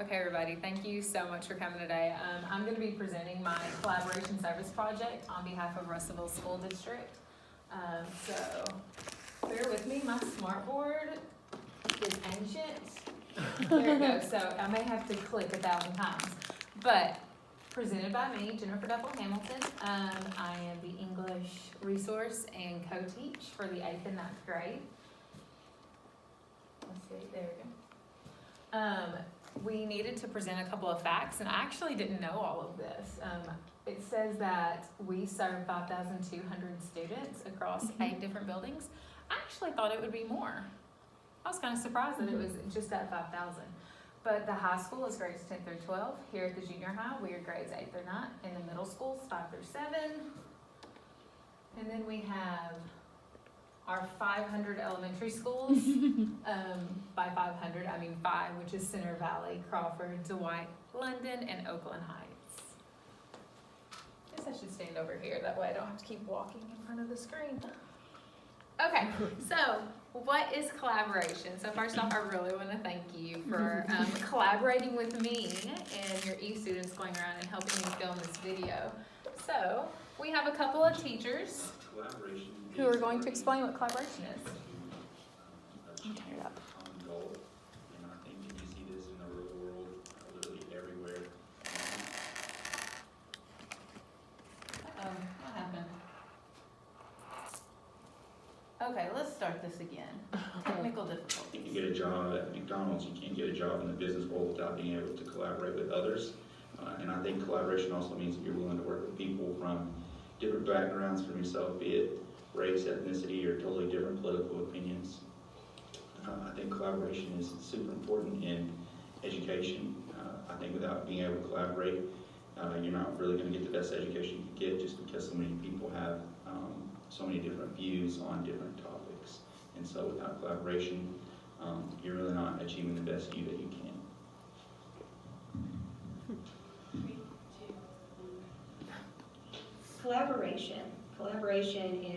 Okay, everybody, thank you so much for coming today. I'm going to be presenting my collaboration service project on behalf of Russellville School District. So bear with me, my smartboard is ancient. There it goes, so I may have to click 1,000 times. But presented by me, Jennifer Duffel Hamilton. I am the English resource and co-teach for the 8th and 9th grade. Let's see, there we go. We needed to present a couple of facts, and I actually didn't know all of this. It says that we serve 5,200 students across 8 different buildings. I actually thought it would be more. I was kind of surprised that it was just at 5,000. But the high school is grades 10 through 12. Here at the junior high, we are grades 8 through 9. In the middle schools, 5 through 7. And then we have our 500 elementary schools. By 500, I mean 5, which is Center Valley, Crawford, Dwight, London, and Oakland Heights. I guess I should stand over here, that way I don't have to keep walking in front of the screen. Okay, so what is collaboration? So first off, I really want to thank you for collaborating with me and your E-students going around and helping me film this video. So we have a couple of teachers who are going to explain what collaboration is. I'll turn it up. Goal, and I think you see this in the real world, literally everywhere. What happened? Okay, let's start this again. Technical You difficulties. can get a job at McDonald's, you can't get a job in the business world without being able to collaborate with others. And I think collaboration also means that you're willing to work with people from different backgrounds from yourself, be it race, ethnicity, or totally different political opinions. I think collaboration is super important in education. I think without being able to collaborate, you're not really going to get the best education you can get, just because so many people have so many different views on different topics. And so without collaboration, you're really not achieving the best you that you can. Collaboration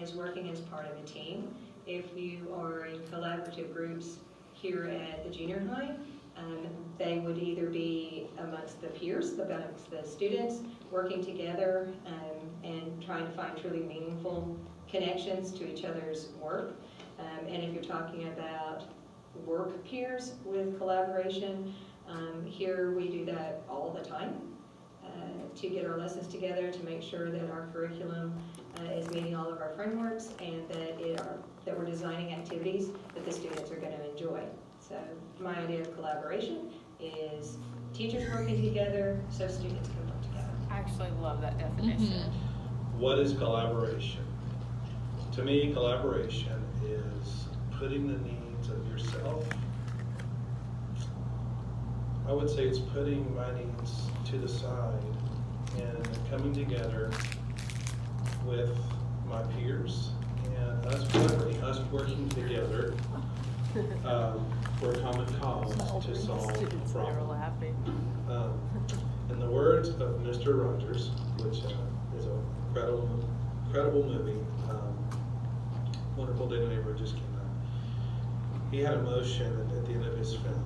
is working as part of a team. If you are in collaborative groups here at the junior high, they would either be amongst the peers, amongst the students, working together and trying to find truly meaningful connections to each other's work. And if you're talking about work peers with collaboration, here we do that all the time. To get our lessons together, to make sure that our curriculum is meeting all of our frameworks, and that we're designing activities that the students are going to enjoy. So my idea of collaboration is teachers working together so students can work together. I actually love that definition. What is collaboration? To me, collaboration is putting the needs of yourself. I would say it's putting my needs to the side and coming together with my peers and us working together for a common cause to solve a problem. In the words of Mr. Rogers, which is a incredible movie, Wonderful Day in the Neighborhood just came out. He had a motion at the end of his film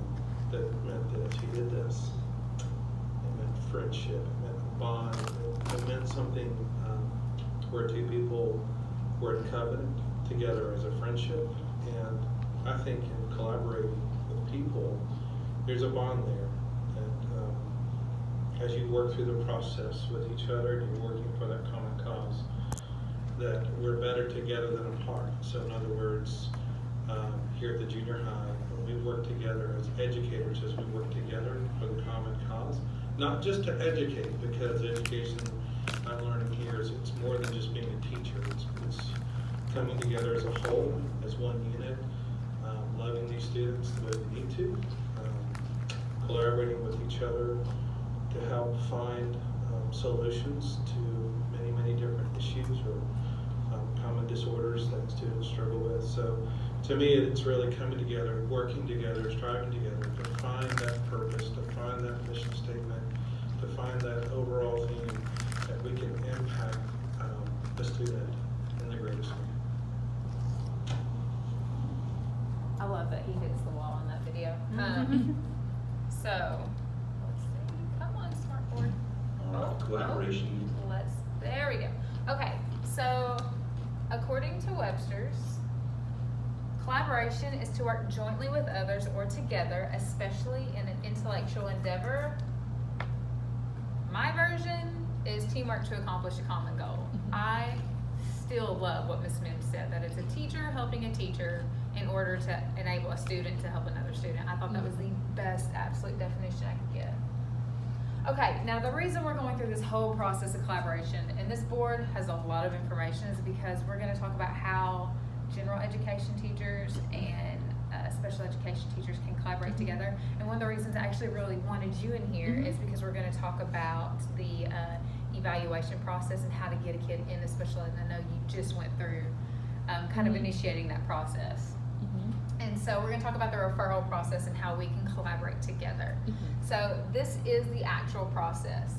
that meant this. He did this. It meant friendship. It meant bond. It meant something where two people were in covenant together as a friendship. And I think in collaborating with people, there's a bond there. And as you work through the process with each other and you're working for that common cause, that we're better together than apart. So in other words, here at the junior high, we work together as educators, as we work together for the common cause. Not just to educate, because education I'm learning here is it's more than just being a teacher. It's coming together as a whole, as one unit, loving these students the way we need to, collaborating with each other to help find solutions to many different issues or common disorders that students struggle with. So to me, it's really coming together, working together, striving together to find that purpose, to find that mission statement, to find that overall theme that we can impact the student in the greatest way. I love that he hits the wall in that video. So Collaboration, There we go. Okay, so according to Webster's, collaboration is to work jointly with others or together, especially in an intellectual endeavor. My version is teamwork to accomplish a common goal. I still love what Ms. Mims said, that it's a teacher helping a teacher in order to enable a student to help another student. I thought that was the best absolute definition I could get. Okay, now the reason we're going through this whole process of collaboration, and this board has a lot of information, is because we're gonna talk about how general education teachers and special education teachers can collaborate together. And one of the reasons I actually really wanted you in here is because we're gonna talk about the evaluation process and how to get a kid into special ed. And I know you just went through kind of initiating that process. And so we're gonna talk about the referral process and how we can collaborate together. So this is the actual process.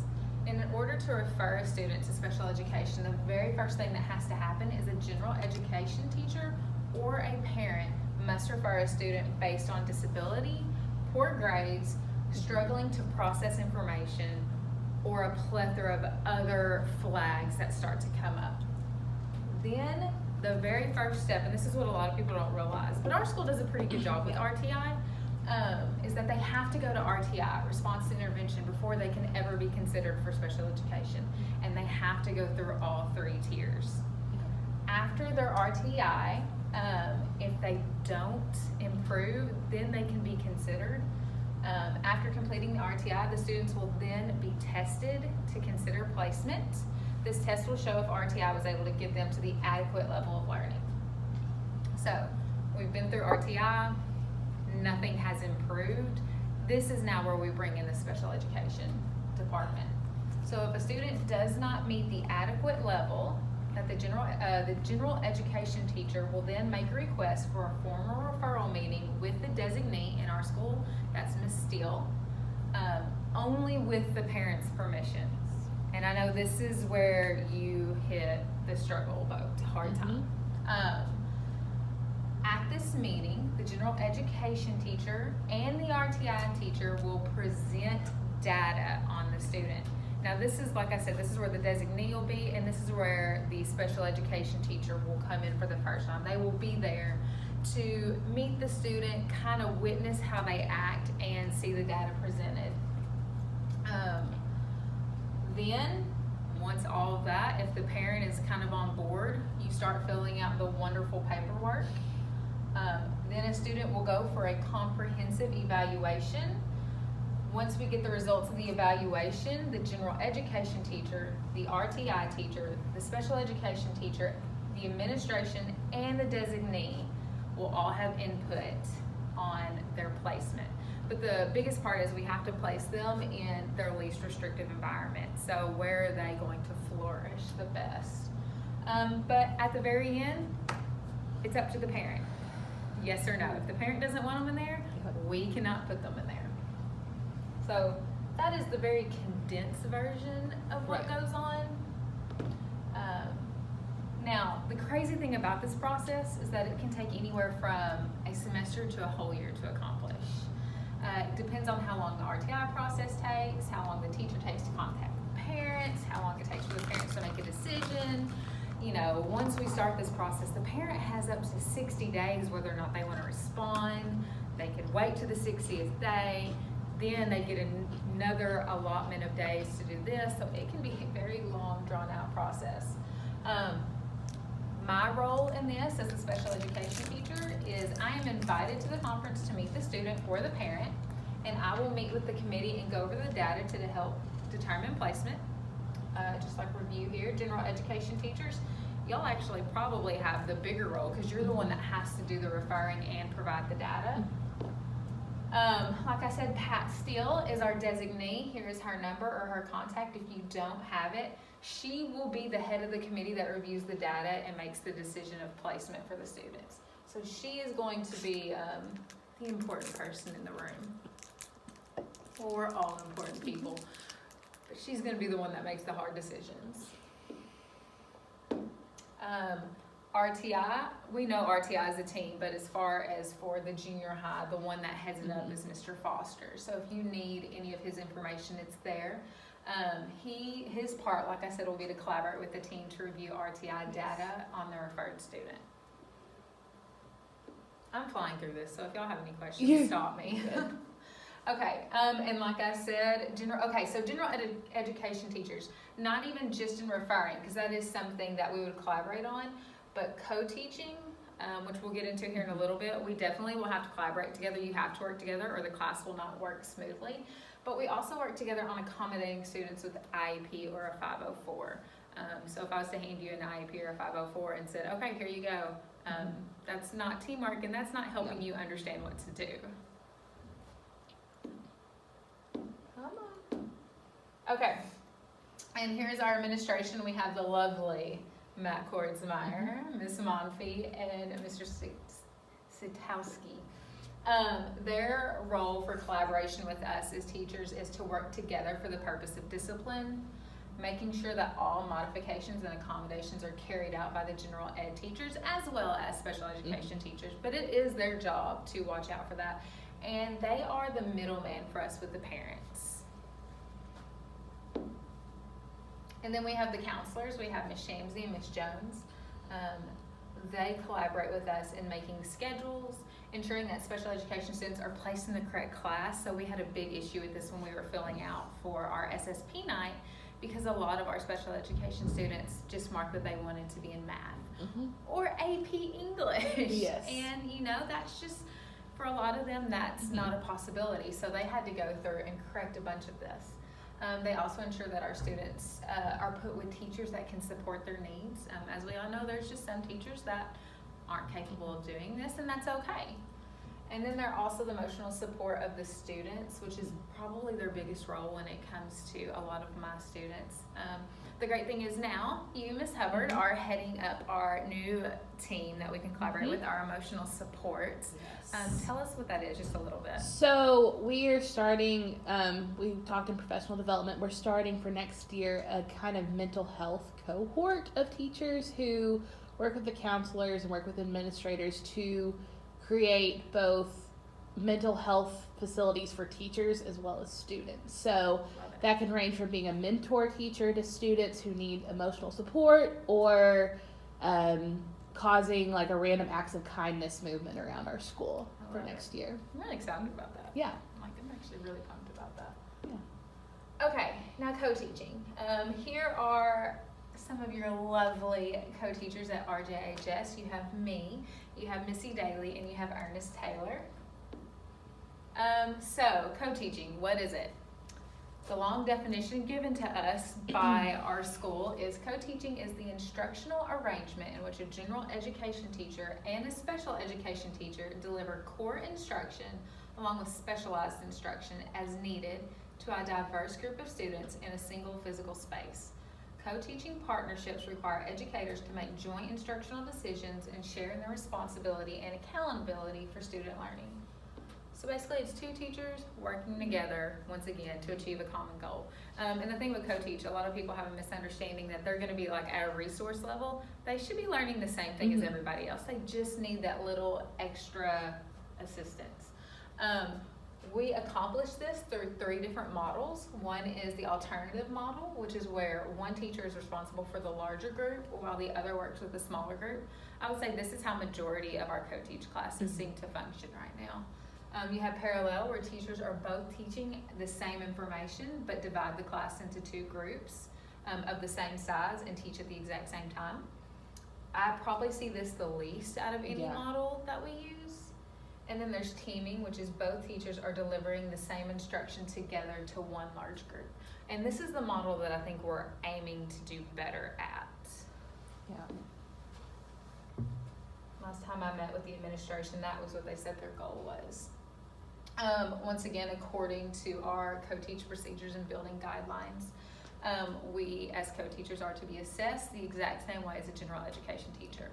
And in order to refer a student to special education, the very first thing that has to happen is a general education teacher or a parent must refer a student based on disability, poor grades, struggling to process information, or a plethora of other flags that start to come up. Then the very first step, and this is what a lot of people don't realize, but our school does a pretty good job with RTI, is that they have to go to RTI, response to intervention, before they can ever be considered for special education. And they have to go through all 3 tiers. After their RTI, if they don't improve, then they can be considered. After completing the RTI, the students will then be tested to consider placement. This test will show if RTI was able to get them to the adequate level of learning. So, we've been through RTI, nothing has improved. This is now where we bring in the special education department. So if a student does not meet the adequate level, that the general education teacher will then make a request for a formal referral meeting with the designee in our school, that's Ms. Steele, only with the parents' permissions. And I know this is where you hit the struggle boat, hard time. At this meeting, the general education teacher and the RTI teacher will present data on the student. Now this is, like I said, this is where the designee will be, and this is where the special education teacher will come in for the first time. They will be there to meet the student, kind of witness how they act, and see the data presented. Then, once all of that, if the parent is kind of on board, you start filling out the wonderful paperwork. Then a student will go for a comprehensive evaluation. Once we get the results of the evaluation, the general education teacher, the RTI teacher, the special education teacher, the administration, and the designee will all have input on their placement. But the biggest part is we have to place them in their least restrictive environment. So where are they going to flourish the best? But at the very end, it's up to the parent. Yes or no. If the parent doesn't want them in there, we cannot put them in there. So that is the very condensed version of what goes on. Now, the crazy thing about this process is that it can take anywhere from a semester to a whole year to accomplish. It depends on how long the RTI process takes, how long the teacher takes to contact the parents, how long it takes for the parents to make a decision. You know, once we start this process, the parent has up to 60 days whether or not they want to respond. They can wait to the 60th day. Then they get another allotment of days to do this. So it can be a very long, drawn-out process. My role in this as a special education teacher is I am invited to the conference to meet the student or the parent, and I will meet with the committee and go over the data to help determine placement. Just like review here, general education teachers, y'all actually probably have the bigger role because you're the one that has to do the referring and provide the data. Like I said, Pat Steele is our designee. Here is her number or her contact if you don't have it. She will be the head of the committee that reviews the data and makes the decision of placement for the students. So she is going to be the important person in the room. Well, we're all important people, but she's going to be the one that makes the hard decisions. RTI, we know RTI is a team, but as far as for the junior high, the one that heads it up is Mr. Foster. So if you need any of his information, it's there. His part, like I said, will be to collaborate with the team to review RTI data on the referred student. I'm flying through this, so if y'all have any questions, You're stop me. Okay, and like I said, general education teachers, not even just in referring, because that is something that we would collaborate on, but co-teaching, which we'll get into here in a little bit, we definitely will have to collaborate together. You have to work together or the class will not work smoothly. But we also work together on accommodating students with IEP or a 504. So if I was to hand you an IEP or a 504 and said, okay, here you go, that's not teamwork and that's not helping you understand what to do. Come on. Okay, and here's our administration. We have the lovely Matt Kordsmeyer, Ms. Monfee, and Mr. Sitowski. Their role for collaboration with us as teachers is to work together for the purpose of discipline, making sure that all modifications and accommodations are carried out by the general ed teachers as well as special education teachers. But it is their job to watch out for that. And they are the middleman for us with the parents. And then we have the counselors. We have Ms. Shamsey and Ms. Jones. They collaborate with us in making schedules, ensuring that special education students are placed in the correct class. So we had a big issue with this when we were filling out for our SSP night, because a lot of our special education students just marked that they wanted to be in math or AP English. Yes. And that's just, for a lot of them, that's not a possibility. So they had to go through and correct a bunch of this. They also ensure that our students are put with teachers that can support their needs. As we all know, there's just some teachers that aren't capable of doing this, and that's okay. And then they're also the emotional support of the students, which is probably their biggest role when it comes to a lot of my students. The great thing is now, you, Ms. Hubbard, are heading up our new team that we can collaborate with, our emotional support. Tell us what that is just a little bit. So we are starting, we talked in professional development, we're starting for next year a kind of mental health cohort of teachers who work with the counselors and work with administrators to create both mental health facilities for teachers as well as students. So that can range from being a mentor teacher to students who need emotional support, or causing like a random acts of kindness movement around our school for next year. I'm really excited about that. Yeah. I'm actually really pumped about that. Yeah. Okay, now co-teaching. Here are some of your lovely co-teachers at RJHS. You have me, you have Missy Daly, and you have Ernest Taylor. So, co-teaching, what is it? The long definition given to us by our school is co-teaching is the instructional arrangement in which a general education teacher and a special education teacher deliver core instruction along with specialized instruction as needed to a diverse group of students in a single physical space. Co-teaching partnerships require educators to make joint instructional decisions and share in the responsibility and accountability for student learning. So basically, it's two teachers working together, once again, to achieve a common goal. And the thing with co-teach, a lot of people have a misunderstanding that they're going to be like at a resource level. They should be learning the same thing as everybody else. They just need that little extra assistance. We accomplish this through 3 different models. One is the alternative model, which is where one teacher is responsible for the larger group while the other works with the smaller group. I would say this is how majority of our co-teach classes seem to function right now. You have parallel, where teachers are both teaching the same information but divide the class into 2 groups of the same size and teach at the exact same time. I probably see this the least out of any model that we use. And then there's teaming, which is both teachers are delivering the same instruction together to one large group. And this is the model that I think we're aiming to do better at. Yeah. Last time I met with the administration, that was what they said their goal was. Once again, according to our co-teach procedures and building guidelines, we as co-teachers are to be assessed the exact same way as a general education teacher.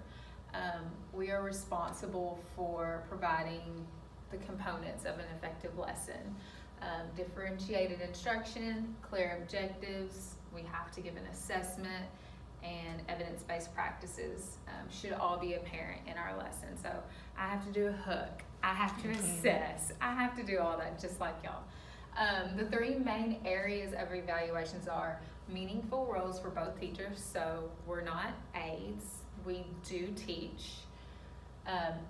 We are responsible for providing the components of an effective lesson. Differentiated instruction, clear objectives, we have to give an assessment, and evidence-based practices should all be apparent in our lesson. So I have to do a hook, I have to assess, I have to do all that just like y'all. The three main areas of evaluations are meaningful roles for both teachers, so we're not aides, we do teach.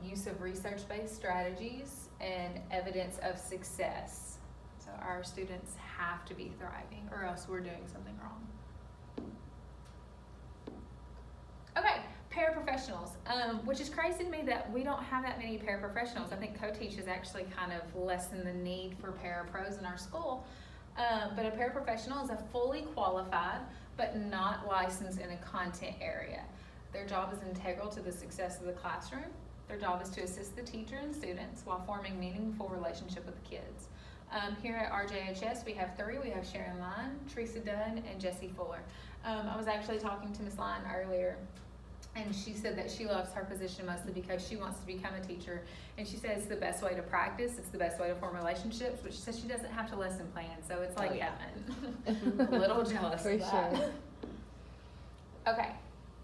Use of research-based strategies and evidence of success. So our students have to be thriving or else we're doing something wrong. Okay, paraprofessionals, which is crazy to me that we don't have that many paraprofessionals. I think co-teach has actually kind of lessened the need for parapros in our school. But a paraprofessional is a fully qualified but not licensed in a content area. Their job is integral to the success of the classroom. Their job is to assist the teacher and students while forming meaningful relationship with the kids. Here at RJHS, we have three. We have Sharon Line, Teresa Dunn, and Jessie Fuller. I was actually talking to Ms. Line earlier, and she said that she loves her position mostly because she wants to become a teacher. And she said it's the best way to practice. It's the best way to form relationships, which she says she doesn't have to lesson plan. So it's like heaven. A little jealous For of that. sure. Okay.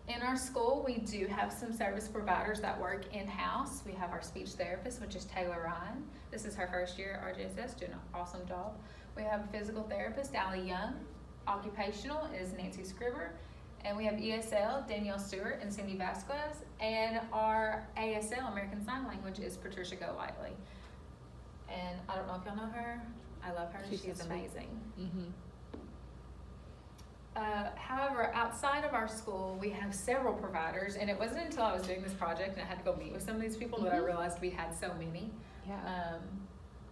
In our school, we do have some service providers that work in-house. We have our speech therapist, which is Taylor Ryan. This is her first year at RJSS, doing an awesome job. We have a physical therapist, Allie Young. Occupational is Nancy Scribber. And we have ESL, Danielle Stewart and Cindy Vasquez. And our ASL, American Sign Language, is Patricia Golightly. And I don't know if y'all know her. I love her. She's She is so sweet. amazing. Mm-hmm. However, outside of our school, we have several providers, and it wasn't until I was doing this project and I had to go meet with some of these people that I Mhm. realized we had so many. Yeah.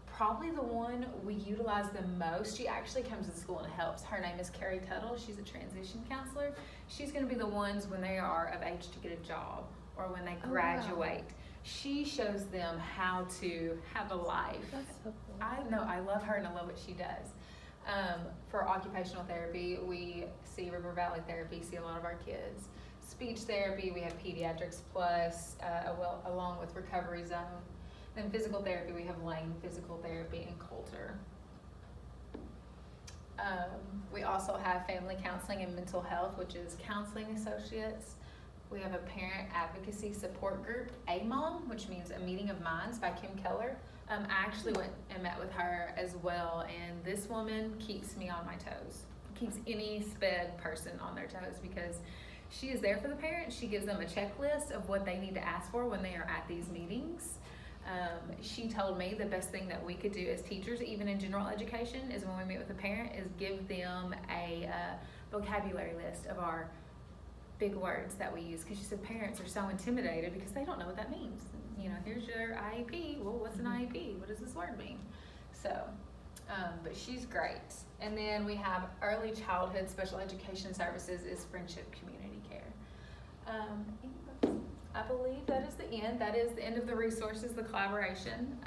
Probably the one we utilize the most, she actually comes to school and helps. Her name is Carrie Tuttle. She's a transition counselor. She's going to be the ones when they are of age to get a job or when they Oh, wow. graduate. She shows them how to have a life. That's so cool. I know, I love her and I love what she does. For occupational therapy, we see River Valley Therapy, see a lot of our kids. Speech therapy, we have Pediatrics Plus, along with Recovery Zone. Then physical therapy, we have Lane Physical Therapy and Coulter. We also have family counseling and mental health, which is Counseling Associates. We have a parent advocacy support group, AMOM, which means A Meeting of Minds by Kim Keller. I actually went and met with her as well, and this woman keeps me on my toes. Keeps any SPED person on their toes because she is there for the parents. She gives them a checklist of what they need to ask for when they are at these meetings. She told me the best thing that we could do as teachers, even in general education, is when we meet with a parent, is give them a vocabulary list of our big words that we use. Because she said parents are so intimidated because they don't know what that means. You know, here's your IEP. Well, what's an IEP? What does this word mean? So, but she's great. And then we have early childhood special education services is Friendship Community Care. I believe that is the end. That is the end of the resources, the collaboration.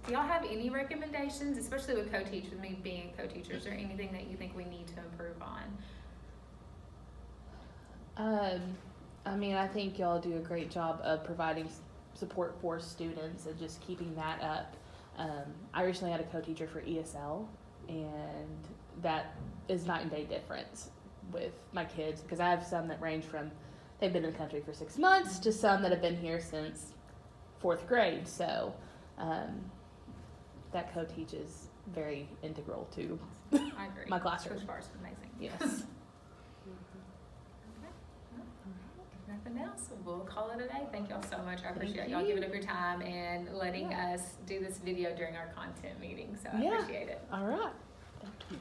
Do y'all have any recommendations, especially with co-teach, with me being a co-teacher? Is there anything that you think we need to improve on? I mean, I think y'all do a great job of providing support for students and just keeping that up. I recently had a co-teacher for ESL, and that is night and day difference with my kids because I have some that range from they've been in the country for 6 months to some that have been here since 4th grade. So that co-teach is very integral to I agree. my classroom. Coach Barr's amazing. Yes. Nothing else. We'll call it a day. Thank y'all so much. I appreciate Thank y'all you. giving up your time and letting us do this video during our content meeting. So I Yeah. appreciate it. All right. Thank you.